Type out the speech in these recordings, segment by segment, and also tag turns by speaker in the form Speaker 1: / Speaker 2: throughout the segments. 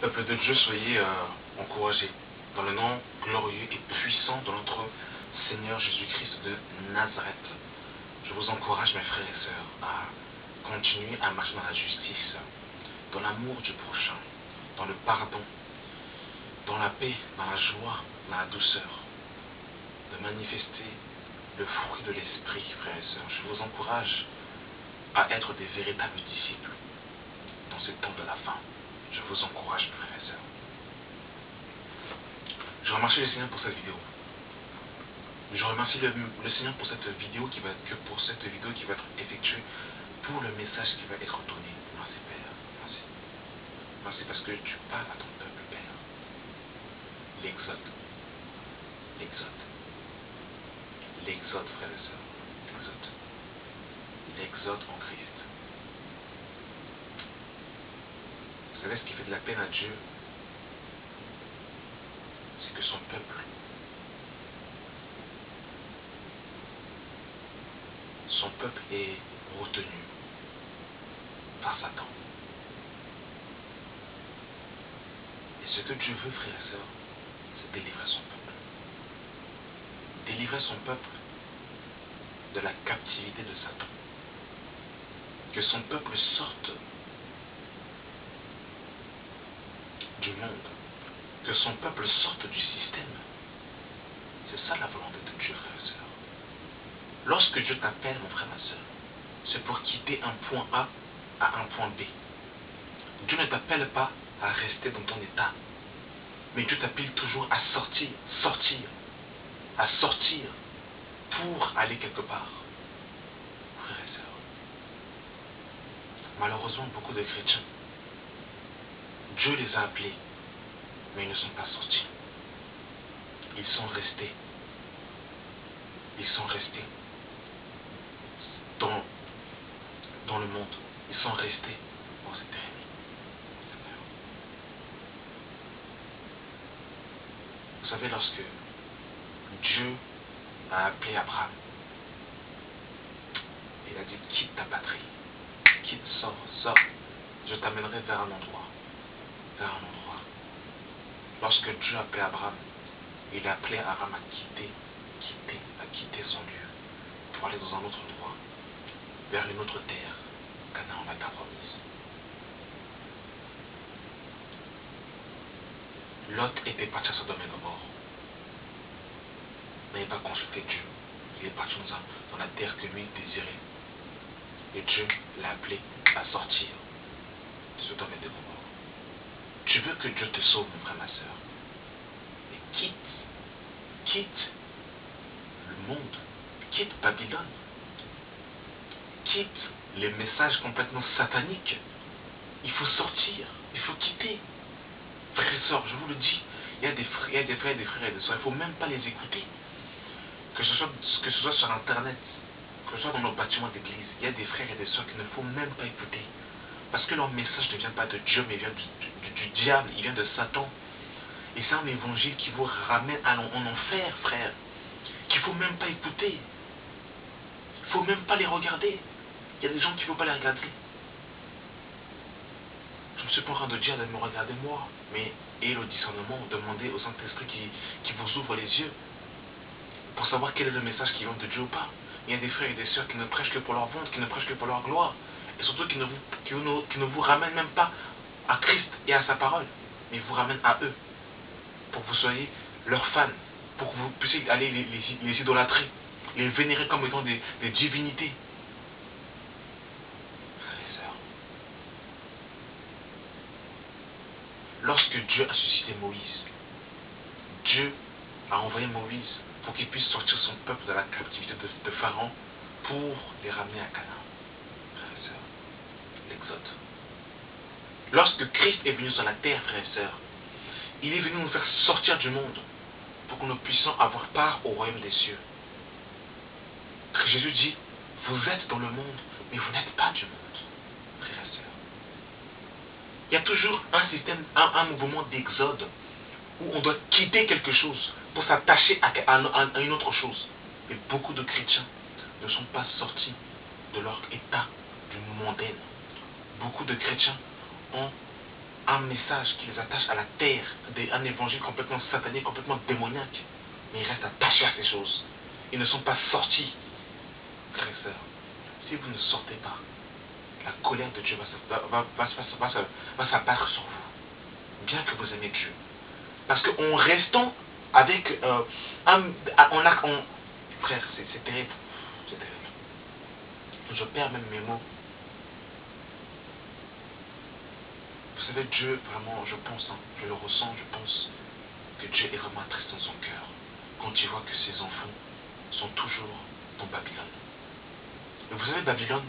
Speaker 1: Peuple de Dieu, soyez encouragés dans le nom glorieux et puissant de notre Seigneur Jésus-Christ de Nazareth. Je vous encourage, mes frères et sœurs, à continuer à marcher dans la justice, dans l'amour du prochain, dans le pardon, dans la paix, dans la joie, dans la douceur, de manifester le fruit de l'esprit, frères et sœurs. Je vous encourage à être des véritables disciples dans ce temps de la fin. Je vous encourage, mes frères et sœurs. Je remercie le Seigneur pour cette vidéo. Je remercie le Seigneur pour cette vidéo qui va être effectuée, pour le message qui va être donné. Merci, Père. Merci. Merci parce que tu parles à ton peuple, Père. L'exode. L'exode. L'exode, frères et sœurs. L'exode. L'exode en Christ. Vous savez ce qui fait de la peine à Dieu? C'est que son peuple, est retenu par Satan. Et ce que Dieu veut, frères et sœurs, c'est délivrer son peuple. Délivrer son peuple de la captivité de Satan. Que son peuple sorte du monde. Que son peuple sorte du système. C'est ça la volonté de Dieu, frères et sœurs. Lorsque Dieu t'appelle, mon frère, ma soeur, c'est pour quitter un point A à un point B. Dieu ne t'appelle pas à rester dans ton état. Mais Dieu t'appelle toujours à sortir pour aller quelque part. Frères et sœurs, malheureusement, beaucoup de chrétiens, Dieu les a appelés, mais ils ne sont pas sortis. Ils sont restés dans le monde. Ils sont restés aux éternités. Vous savez, lorsque Dieu a appelé Abraham, il a dit: quitte ta patrie, quitte, sors, je t'amènerai vers un endroit. Lorsque Dieu a appelé Abraham, il a appelé Abraham à quitter son lieu pour aller dans un autre endroit, vers une autre terre, Canaan, la terre promise. Lot était parti à Sodome et Gomorrhe, mais il n'a pas consulté Dieu. Il est parti dans la terre que lui désirait. Et Dieu l'a appelé à sortir de Sodome et de Gomorrhe. Tu veux que Dieu te sauve, mon frère, ma soeur, et quitte le monde, quitte Babylone, quitte les messages complètement sataniques. Il faut sortir, il faut quitter. Frères et sœurs, je vous le dis, il y a des frères et des frères et des sœurs, il ne faut même pas les écouter. Que ce soit sur internet, que ce soit dans nos bâtiments d'église, il y a des frères et des sœurs qu'il ne faut même pas écouter. Parce que leur message ne vient pas de Dieu, mais vient du diable, il vient de Satan. Et c'est un évangile qui vous ramène en enfer, frère, qu'il ne faut même pas écouter. Il ne faut même pas les regarder. Il y a des gens qui ne faut pas les regarder. Je ne suis pas en train de dire de me regarder moi, mais ayez le discernement, demandez au Saint-Esprit qui vous ouvre les yeux pour savoir quel est le message qui vient de Dieu ou pas. Il y a des frères et des sœurs qui ne prêchent que pour leur ventre, qui ne prêchent que pour leur gloire, et surtout qui ne vous ramènent même pas à Christ et à sa parole, mais vous ramènent à eux, pour que vous soyez leurs fans, pour que vous puissiez aller les idolâtrer, les vénérer comme étant des divinités. Frères et sœurs, lorsque Dieu a suscité Moïse, Dieu a envoyé Moïse pour qu'il puisse sortir son peuple de la captivité de Pharaon pour les ramener à Canaan. Frères et sœurs, l'exode. Lorsque Christ est venu sur la terre, frères et sœurs, il est venu nous faire sortir du monde pour que nous puissions avoir part au royaume des cieux. Jésus dit: vous êtes dans le monde, mais vous n'êtes pas du monde, frères et sœurs. Il y a toujours un système, un mouvement d'exode où on doit quitter quelque chose pour s'attacher à une autre chose. Et beaucoup de chrétiens ne sont pas sortis de leur état du mondaine. Beaucoup de chrétiens ont un un message qui les attache à la terre, un évangile complètement satanique, complètement démoniaque. Mais ils restent attachés à ces choses. Ils ne sont pas sortis. Frères et sœurs, si vous ne sortez pas, la colère de Dieu va s'abattre sur vous. Bien que vous aimez Dieu. Parce qu'en restant avec frère, c'est terrible. C'est terrible. Je perds même mes mots. Vous savez, Dieu, vraiment, je pense, je le ressens, je pense que Dieu est vraiment attristé dans son cœur quand il voit que ses enfants sont toujours dans Babylone. Et vous savez, Babylone,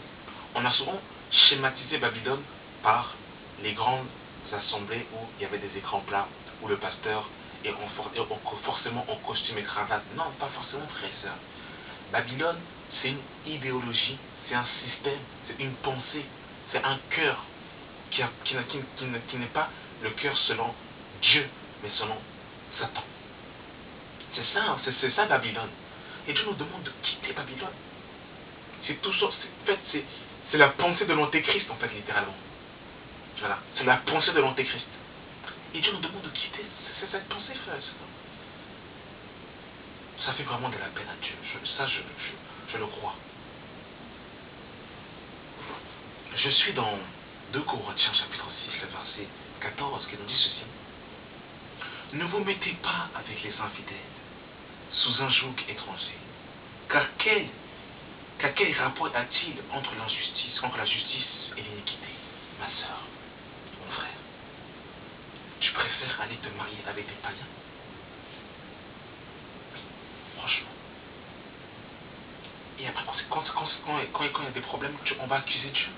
Speaker 1: on a souvent schématisé Babylone par les grandes assemblées où il y avait des écrans plats, où le pasteur est forcément en costume et cravate. Non, pas forcément, frère et sœur. Babylone, c'est une idéologie, c'est un système, c'est une pensée, c'est un cœur qui n'est pas le cœur selon Dieu, mais selon Satan. C'est ça Babylone. Et Dieu nous demande de quitter Babylone. C'est tout ça, c'est la pensée de l'antéchrist en fait, littéralement. Voilà, c'est la pensée de l'antéchrist. Et Dieu nous demande de quitter cette pensée, frère et sœur. Ça fait vraiment de la peine à Dieu. Je le crois. Je suis dans 2 Corinthiens chapitre 6, le verset 14, qui nous dit ceci. Ne vous mettez pas avec les infidèles sous un joug étranger. Car quel rapport a-t-il entre la justice et l'iniquité? Ma sœur, mon frère, tu préfères aller te marier avec des païens? Franchement. Et après, quand il y a des problèmes, on va accuser Dieu.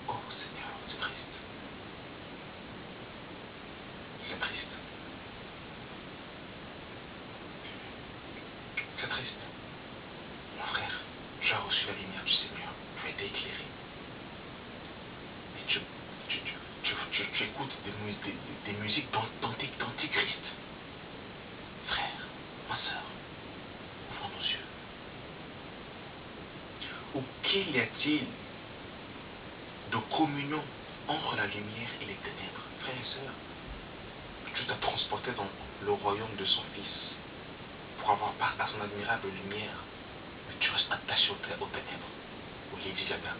Speaker 1: Oh Seigneur, c'est triste. C'est triste. C'est triste. Mon frère, tu as reçu la lumière du Seigneur. Tu as été éclairé. Mais tu écoutes des musiques d'antichrist. Frère, ma soeur, ouvrons nos yeux. Ou qu'il y a-t-il de communion entre la lumière et les ténèbres? Frères et sœurs, Dieu t'a transporté dans le royaume de son Fils pour avoir part à son admirable lumière, mais tu restes attaché aux ténèbres, au Lady Gaga,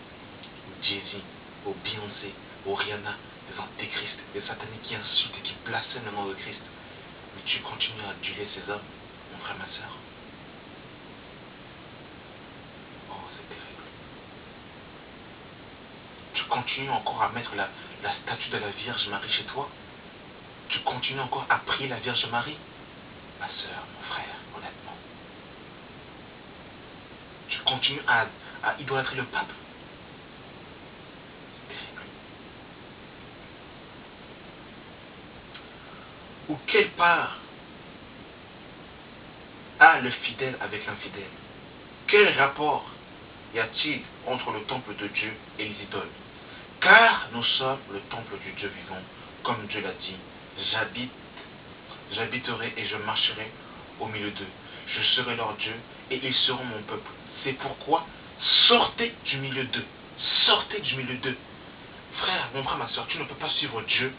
Speaker 1: au Jay-Z, au Beyoncé, au Rihanna, des antéchrists, des sataniques qui insultent et qui blasphèment le nom de Christ, mais tu continues à aduler ces hommes, mon frère, ma soeur. Oh, c'est terrible. Tu continues encore à mettre la statue de la Vierge Marie chez toi. Tu continues encore à prier la Vierge Marie. Ma soeur, mon frère, honnêtement. Tu continues à idolâtrer le pape. C'est terrible. Ou quelle part a le fidèle avec l'infidèle? Quel rapport y a-t-il entre le temple de Dieu et les idoles? Car nous sommes le temple du Dieu vivant, comme Dieu l'a dit. J'habiterai et je marcherai au milieu d'eux. Je serai leur Dieu et ils seront mon peuple. C'est pourquoi sortez du milieu d'eux. Sortez du milieu d'eux. Frère, mon frère, ma soeur, tu ne peux pas suivre Dieu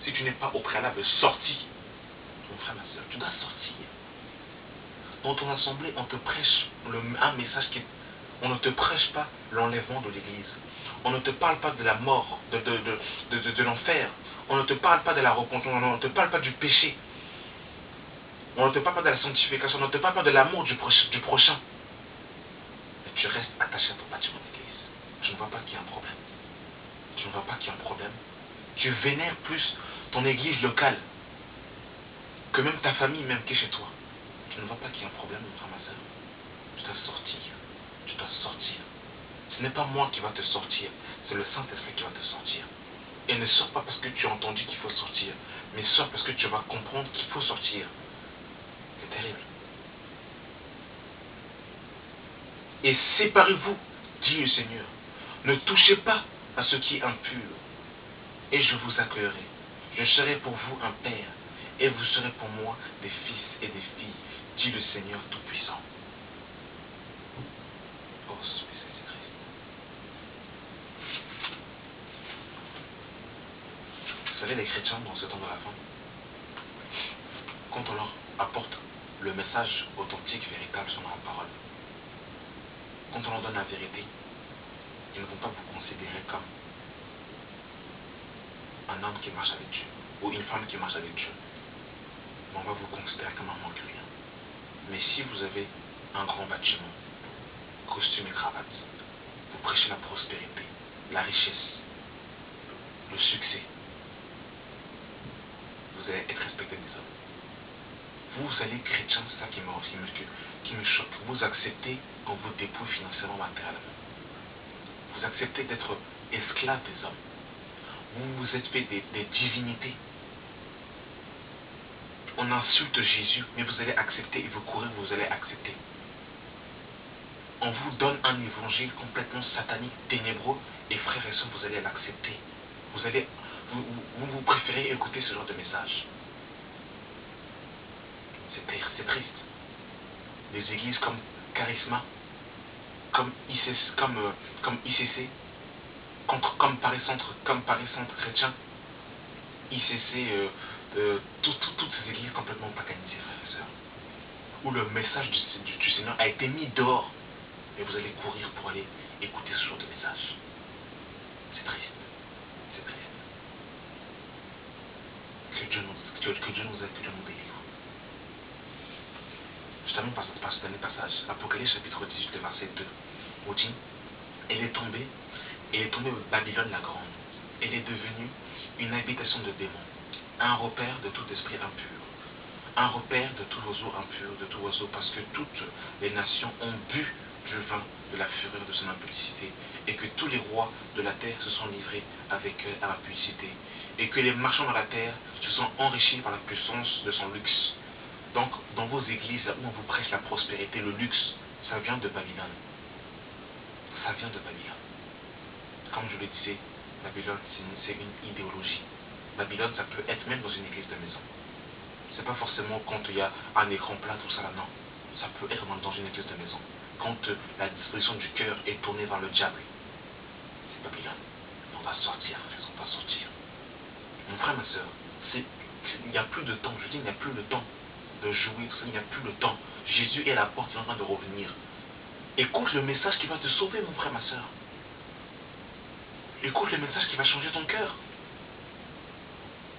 Speaker 1: si tu n'es pas au préalable sorti. Mon frère, ma soeur, tu dois sortir. Dans ton assemblée, on te prêche un message qui est... On ne te prêche pas l'enlèvement de l'église. On ne te parle pas de la mort, de l'enfer. On ne te parle pas de la repentance. On ne te parle pas du péché. On ne te parle pas de la sanctification. On ne te parle pas de l'amour du prochain. Mais tu restes attaché à ton bâtiment d'église. Je ne vois pas qu'il y a un problème. Je ne vois pas qu'il y a un problème. Tu vénères plus ton église locale que même ta famille, même qui est chez toi. Je ne vois pas qu'il y a un problème, mon frère, ma soeur. Tu dois sortir. Tu dois sortir. Ce n'est pas moi qui va te sortir, c'est le Saint-Esprit qui va te sortir. Et ne sors pas parce que tu as entendu qu'il faut sortir, mais sors parce que tu vas comprendre qu'il faut sortir. C'est terrible. Et séparez-vous, dit le Seigneur. Ne touchez pas à ce qui est impur, et je vous accueillerai. Je serai pour vous un père, et vous serez pour moi des fils et des filles, dit le Seigneur Tout-Puissant. Oh, Jésus-Christ. Vous savez, les chrétiens, dans ce temps de la fin, quand on leur apporte le message authentique, véritable sur la parole, quand on leur donne la vérité, ils ne vont pas vous considérer comme un homme qui marche avec Dieu ou une femme qui marche avec Dieu. Mais on va vous considérer comme un manquerien. Mais si vous avez un grand bâtiment, costume et cravate, vous prêchez la prospérité, la richesse, le succès, vous allez être respecté des hommes. Vous allez chrétien, c'est ça qui me choque. Vous acceptez qu'on vous dépouille financièrement, matériellement. Vous acceptez d'être esclave des hommes. Vous vous êtes fait des divinités. On insulte Jésus, mais vous allez accepter et vous courez, vous allez accepter. On vous donne un évangile complètement satanique, ténébreux, et frères et sœurs, vous allez l'accepter. Vous préférez écouter ce genre de message. C'est triste. Des églises comme Charisma, comme ICC, comme Paris Centre Chrétien, ICC, toutes ces églises complètement paganisées, frères et sœurs, où le message du Seigneur a été mis dehors, et vous allez courir pour aller écouter ce genre de message. C'est triste. C'est triste. Que Dieu nous aide, que Dieu nous délivre. Je termine par ce dernier passage. Apocalypse chapitre 18, verset 2. On dit, elle est tombée Babylone la grande. Elle est devenue une habitation de démons, un repère de tout esprit impur, un repère de tout oiseau impur, de tout oiseau, parce que toutes les nations ont bu du vin de la fureur de son impudicité, et que tous les rois de la terre se sont livrés avec elle à l'impudicité, et que les marchands de la terre se sont enrichis par la puissance de son luxe. Donc, dans vos églises où on vous prêche la prospérité, le luxe, ça vient de Babylone. Ça vient de Babylone. Comme je le disais, Babylone, c'est une idéologie. Babylone, ça peut être même dans une église de maison. C'est pas forcément quand il y a un écran plat, tout ça là, non. Ça peut être dans une église de maison. Quand la disposition du cœur est tournée vers le diable, c'est Babylone. On va sortir, on va sortir. Mon frère, ma soeur, il n'y a plus de temps. Je dis, il n'y a plus le temps de jouer, il n'y a plus le temps. Jésus est à la porte, il est en train de revenir. Écoute le message qui va te sauver, mon frère, ma soeur. Écoute le message qui va changer ton cœur.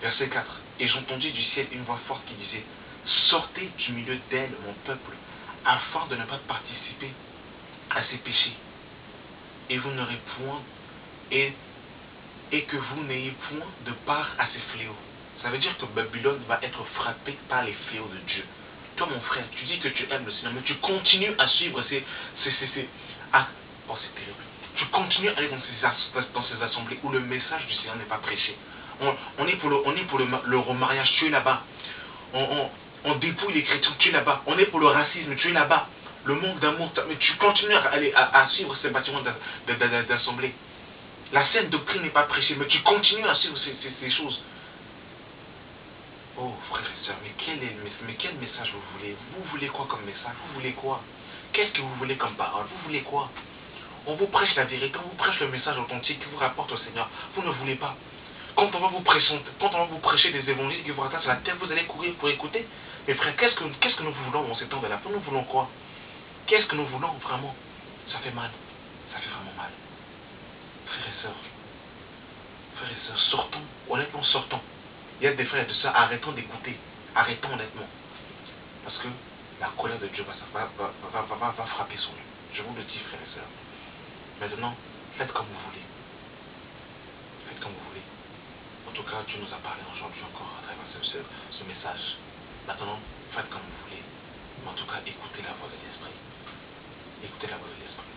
Speaker 1: Verset 4. Et j'entendis du ciel une voix forte qui disait, sortez du milieu d'elle, mon peuple, afin de ne pas participer à ses péchés. Et vous n'aurez point, et que vous n'ayez point de part à ses fléaux. Ça veut dire que Babylone va être frappée par les fléaux de Dieu. Toi, mon frère, tu dis que tu aimes le Seigneur, mais tu continues à suivre c'est terrible. Tu continues à aller dans ces assemblées où le message du Seigneur n'est pas prêché. On est pour le remariage, tu es là-bas. On dépouille les chrétiens, tu es là-bas. On est pour le racisme, tu es là-bas. Le manque d'amour, mais tu continues à suivre ces bâtiments d'assemblée. La saine doctrine n'est pas prêchée, mais tu continues à suivre ces choses. Oh, frères et sœurs, mais quel message vous voulez? Vous voulez quoi comme message? Vous voulez quoi? Qu'est-ce que vous voulez comme parole? Vous voulez quoi? On vous prêche la vérité, on vous prêche le message authentique qui vous rapporte au Seigneur. Vous ne voulez pas. Quand on va vous prêcher des évangiles qui vous rattachent à la terre, vous allez courir pour écouter. Mais frère, qu'est-ce que nous voulons en ces temps de la fin? Nous voulons quoi? Qu'est-ce que nous voulons vraiment? Ça fait mal. Ça fait vraiment mal. Frères et sœurs, sortons. Honnêtement, sortons. Il y a des frères et des sœurs, arrêtons d'écouter. Arrêtons honnêtement. Parce que la colère de Dieu va frapper sur nous. Je vous le dis, frères et sœurs. Maintenant, faites comme vous voulez. Faites comme vous voulez. En tout cas, Dieu nous a parlé aujourd'hui encore à travers ce message. Maintenant, faites comme vous voulez. Mais en tout cas, écoutez la voix de l'Esprit. Écoutez la voix de l'Esprit.